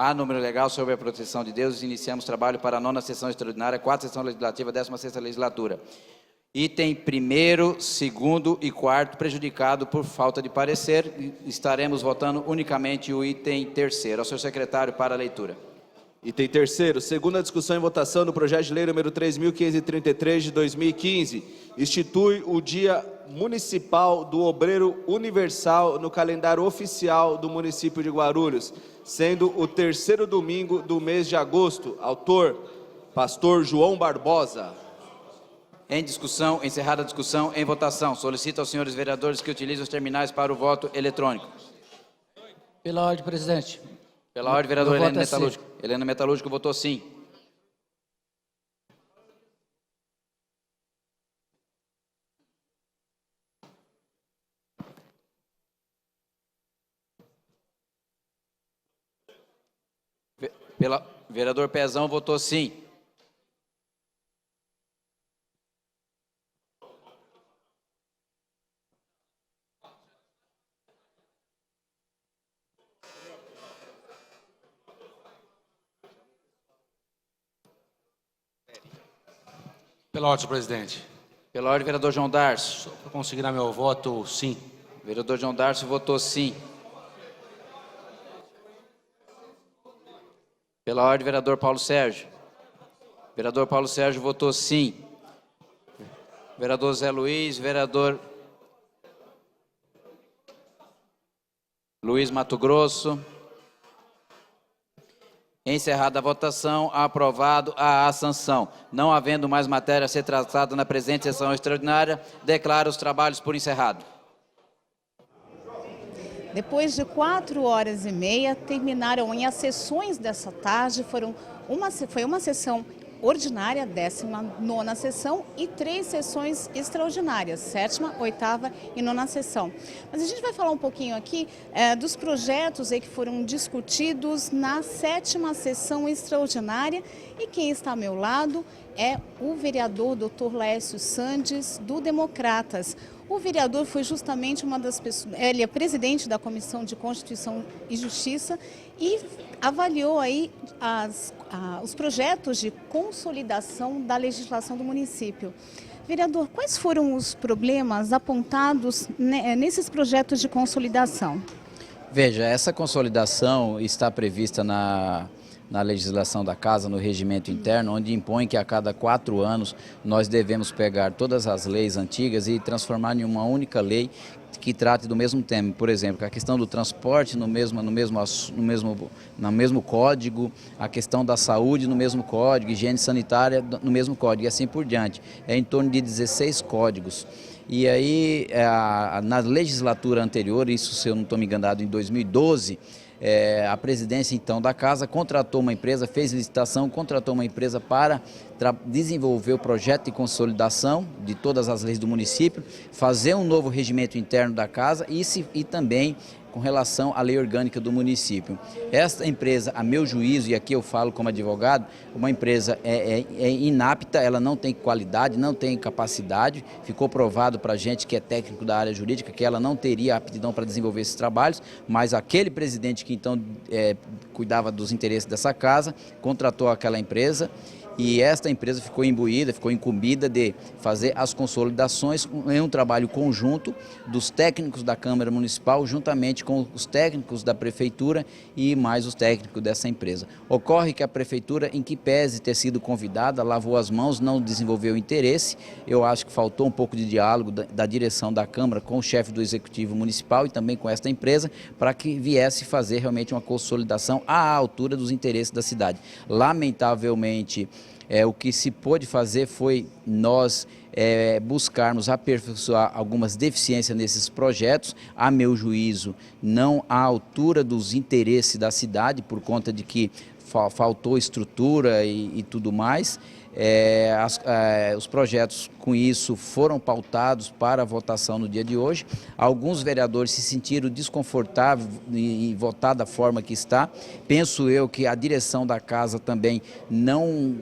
Há número legal sobre a proteção de Deus. Iniciamos trabalho para a 9ª sessão extraordinária, 4ª sessão legislativa, 16ª legislatura. Item 1º, 2º e 4º, prejudicado por falta de parecer. Estaremos votando unicamente o item 3º. Ao senhor secretário para a leitura. Item 3º, segunda discussão e votação do projeto de lei número 3.533 de 2015, institui o Dia Municipal do Obreiro Universal no calendário oficial do município de Guarulhos, sendo o 3º domingo do mês de agosto. Autor, pastor João Barbosa. Em discussão, encerrada a discussão, em votação. Solicito aos senhores vereadores que utilizem os terminais para o voto eletrônico. Pela ordem, presidente. Pela ordem, vereador Helena Sim. Metalúrgico. Helena Metalúrgico votou sim. Vereador Pezão votou sim. Pela ordem, presidente. Pela ordem, vereador João Darcio. Para consignar meu voto, sim. Vereador João Darcio votou sim. Pela ordem, vereador Paulo Sérgio. Vereador Paulo Sérgio votou sim. Vereador Zé Luiz, vereador Luiz Mato Grosso. Encerrada a votação, aprovado a sanção. Não havendo mais matéria a ser tratada na presente sessão extraordinária, declaro os trabalhos por encerrado. Depois de 4h30, terminaram as sessões dessa tarde. Foi uma sessão ordinária, 19ª sessão, e 3 sessões extraordinárias, 7ª, 8ª e 9ª sessão. Mas a gente vai falar um pouquinho aqui dos projetos aí que foram discutidos na 7ª sessão extraordinária, e quem está ao meu lado é o vereador Dr. Laércio Sandes, do Democratas. O vereador foi justamente uma das pessoas, ele é presidente da Comissão de Constituição e Justiça e avaliou aí os projetos de consolidação da legislação do município. Vereador, quais foram os problemas apontados nesses projetos de consolidação? Veja, essa consolidação está prevista na legislação da Casa, no regimento interno, onde impõe que a cada 4 anos nós devemos pegar todas as leis antigas e transformar em uma única lei que trate do mesmo tema. Por exemplo, a questão do transporte no mesmo código, a questão da saúde no mesmo código, higiene sanitária no mesmo código e assim por diante. É em torno de 16 códigos. E aí, na legislatura anterior, isso se eu não estou me enganado, em 2012, a presidência então da Casa contratou uma empresa, fez licitação, contratou uma empresa para desenvolver o projeto de consolidação de todas as leis do município, fazer um novo regimento interno da Casa e também com relação à lei orgânica do município. Esta empresa, a meu juízo, e aqui eu falo como advogado, uma empresa é inapta, ela não tem qualidade, não tem capacidade, ficou provado para a gente que é técnico da área jurídica, que ela não teria aptidão para desenvolver esses trabalhos, mas aquele presidente que então cuidava dos interesses dessa casa, contratou aquela empresa, e esta empresa ficou imbuída, ficou incumbida de fazer as consolidações em um trabalho conjunto dos técnicos da Câmara Municipal, juntamente com os técnicos da Prefeitura e mais os técnicos dessa empresa. Ocorre que a Prefeitura, em que pese ter sido convidada, lavou as mãos, não desenvolveu interesse. Eu acho que faltou um pouco de diálogo da direção da Câmara com o chefe do Executivo Municipal e também com esta empresa, para que viesse fazer realmente uma consolidação à altura dos interesses da cidade. Lamentavelmente, o que se pôde fazer foi nós buscarmos aperfeiçoar algumas deficiências nesses projetos, a meu juízo, não à altura dos interesses da cidade, por conta de que faltou estrutura e tudo mais. Os projetos com isso foram pautados para a votação no dia de hoje. Alguns vereadores se sentiram desconfortáveis em votar da forma que está. Penso eu que a direção da Casa também não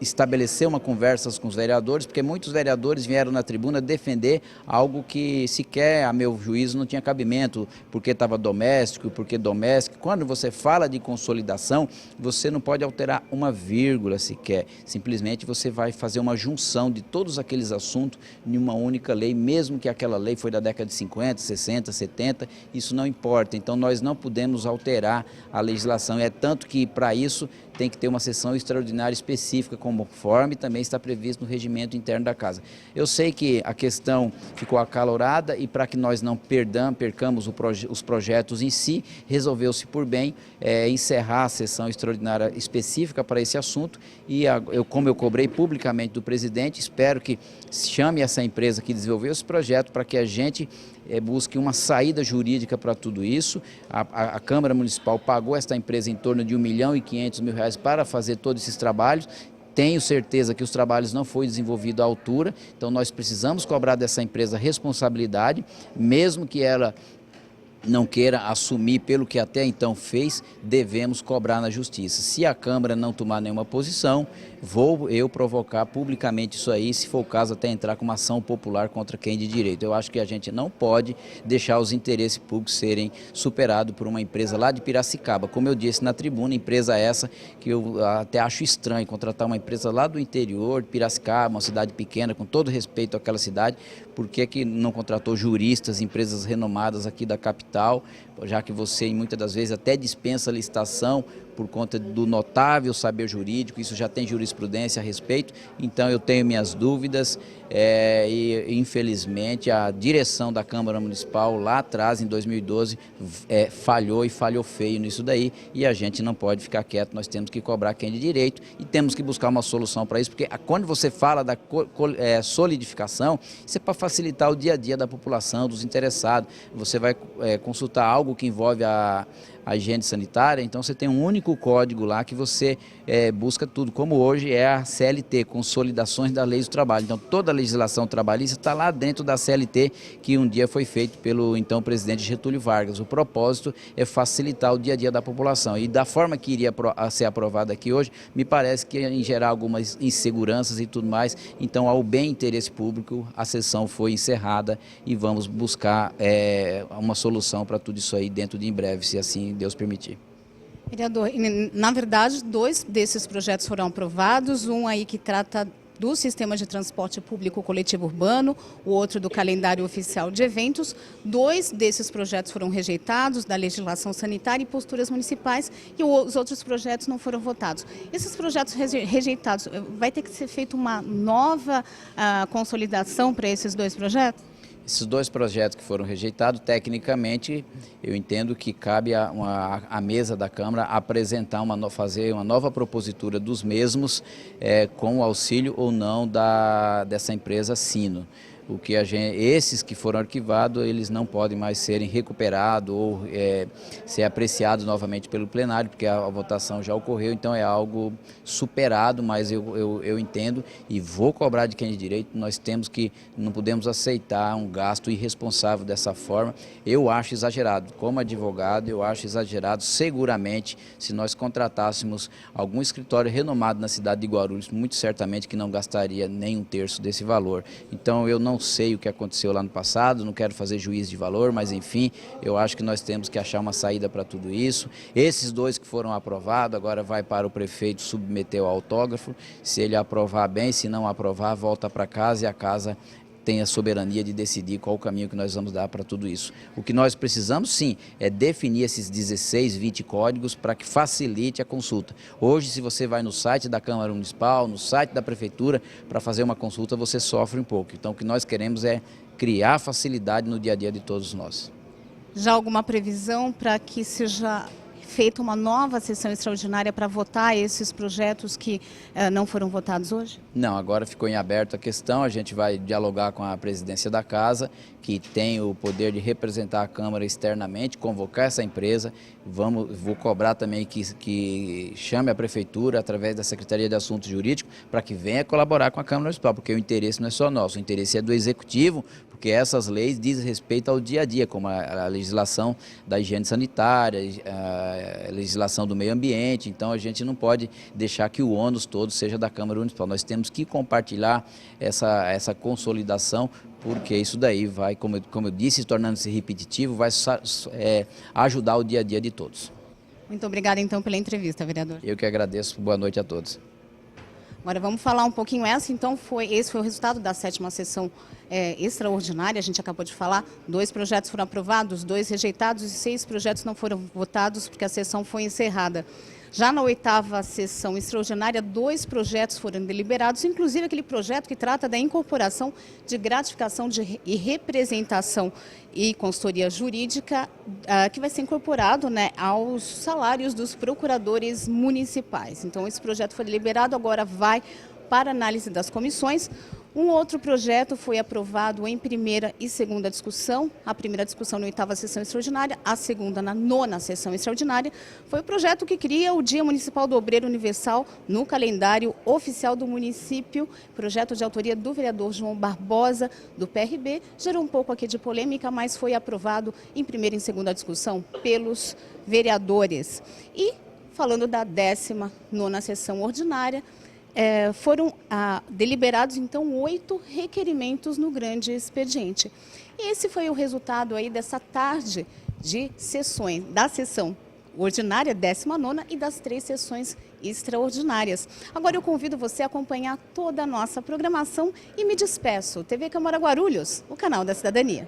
estabelecer uma conversa com os vereadores, porque muitos vereadores vieram na tribuna defender algo que sequer, a meu juízo, não tinha cabimento, porque estava doméstico, porque doméstico. Quando você fala de consolidação, você não pode alterar uma vírgula sequer, simplesmente você vai fazer uma junção de todos aqueles assuntos em uma única lei, mesmo que aquela lei foi da década de 50, 60, 70, isso não importa. Então nós não podemos alterar a legislação, é tanto que para isso tem que ter uma sessão extraordinária específica, conforme também está previsto no regimento interno da Casa. Eu sei que a questão ficou acalorada e para que nós não percamos os projetos em si, resolveu-se por bem encerrar a sessão extraordinária específica para esse assunto e como eu cobrei publicamente do presidente, espero que chame essa empresa que desenvolveu esse projeto para que a gente busque uma saída jurídica para tudo isso. A Câmara Municipal pagou esta empresa em torno de R$1.500.000 para fazer todos esses trabalhos. Tenho certeza que os trabalhos não foram desenvolvidos à altura, então nós precisamos cobrar dessa empresa responsabilidade, mesmo que ela não queira assumir pelo que até então fez, devemos cobrar na justiça. Se a Câmara não tomar nenhuma posição, vou eu provocar publicamente isso aí, se for o caso até entrar com uma ação popular contra quem de direito. Eu acho que a gente não pode deixar os interesses públicos serem superados por uma empresa lá de Piracicaba. Como eu disse na tribuna, empresa essa que eu até acho estranho contratar uma empresa lá do interior de Piracicaba, uma cidade pequena, com todo respeito àquela cidade, por que não contratou juristas, empresas renomadas aqui da capital, já que você muitas das vezes até dispensa a licitação por conta do notável saber jurídico, isso já tem jurisprudência a respeito, então eu tenho minhas dúvidas e infelizmente a direção da Câmara Municipal lá atrás, em 2012, falhou e falhou feio nisso daí e a gente não pode ficar quieto, nós temos que cobrar quem de direito e temos que buscar uma solução para isso, porque quando você fala da solidificação, isso é para facilitar o dia a dia da população, dos interessados, você vai consultar algo que envolve a higiene sanitária, então você tem um único código lá que você busca tudo, como hoje é a CLT, Consolidações da Lei do Trabalho. Então toda a legislação trabalhista está lá dentro da CLT, que um dia foi feito pelo então presidente Getúlio Vargas. O propósito é facilitar o dia a dia da população e da forma que iria ser aprovada aqui hoje, me parece que ia gerar algumas inseguranças e tudo mais. Então, ao bem interesse público, a sessão foi encerrada e vamos buscar uma solução para tudo isso aí dentro de em breve, se assim Deus permitir. Vereador, na verdade, 2 desses projetos foram aprovados, um aí que trata do sistema de transporte público coletivo urbano, o outro do calendário oficial de eventos. 2 desses projetos foram rejeitados, da legislação sanitária e posturas municipais, e os outros projetos não foram votados. Esses projetos rejeitados, vai ter que ser feita uma nova consolidação para esses 2 projetos? Esses 2 projetos que foram rejeitados, tecnicamente, eu entendo que cabe à mesa da Câmara apresentar fazer uma nova propositura dos mesmos, com o auxílio ou não dessa empresa Sino. Esses que foram arquivados, eles não podem mais serem recuperados ou ser apreciados novamente pelo plenário, porque a votação já ocorreu, então é algo superado, mas eu entendo e vou cobrar de quem de direito, não podemos aceitar um gasto irresponsável dessa forma. Eu acho exagerado, como advogado, eu acho exagerado, seguramente, se nós contratássemos algum escritório renomado na cidade de Guarulhos, muito certamente que não gastaria nem 1/3 desse valor. Então eu não sei o que aconteceu lá no passado, não quero fazer juízo de valor, mas enfim, eu acho que nós temos que achar uma saída para tudo isso. Esses 2 que foram aprovados, agora vai para o prefeito submeter o autógrafo, se ele aprovar bem, se não aprovar, volta para casa e a casa tem a soberania de decidir qual o caminho que nós vamos dar para tudo isso. O que nós precisamos, sim, é definir esses 16, 20 códigos para que facilite a consulta. Hoje, se você vai no site da Câmara Municipal, no site da Prefeitura, para fazer uma consulta, você sofre um pouco. Então, o que nós queremos é criar facilidade no dia a dia de todos nós. Já alguma previsão para que seja feita uma nova sessão extraordinária para votar esses projetos que não foram votados hoje? Não, agora ficou em aberto a questão, a gente vai dialogar com a presidência da Casa, que tem o poder de representar a Câmara externamente, convocar essa empresa, vou cobrar também que chame a Prefeitura, através da Secretaria de Assuntos Jurídicos, para que venha colaborar com a Câmara Municipal, porque o interesse não é só nosso, o interesse é do Executivo, porque essas leis dizem respeito ao dia a dia, como a legislação da higiene sanitária, a legislação do meio ambiente. Então a gente não pode deixar que o ônus todo seja da Câmara Municipal. Nós temos que compartilhar essa consolidação, porque isso daí vai, como eu disse, tornando-se repetitivo, vai ajudar o dia a dia de todos. Muito obrigada, então, pela entrevista, vereador. Eu que agradeço. Boa noite a todos. Agora vamos falar um pouquinho, esse foi o resultado da 7ª sessão extraordinária, a gente acabou de falar, 2 projetos foram aprovados, 2 rejeitados e 6 projetos não foram votados porque a sessão foi encerrada. Já na 8ª sessão extraordinária, 2 projetos foram deliberados, inclusive aquele projeto que trata da incorporação de gratificação e representação e consultoria jurídica, que vai ser incorporado, né, aos salários dos procuradores municipais. Então, esse projeto foi deliberado, agora vai para análise das comissões. Um outro projeto foi aprovado em primeira e segunda discussão, a primeira discussão na 8ª sessão extraordinária, a segunda na 9ª sessão extraordinária. Foi o projeto que cria o Dia Municipal do Obreiro Universal no calendário oficial do município, projeto de autoria do vereador João Barbosa, do PRB. Gerou um pouco aqui de polêmica, mas foi aprovado em primeira e segunda discussão pelos vereadores. E falando da 19ª sessão ordinária, foram deliberados, então, 8 requerimentos no grande expediente. E esse foi o resultado aí dessa tarde de sessões, da sessão ordinária, 19ª, e das 3 sessões extraordinárias. Agora eu convido você a acompanhar toda a nossa programação e me despeço. TV Câmara Guarulhos, o canal da cidadania.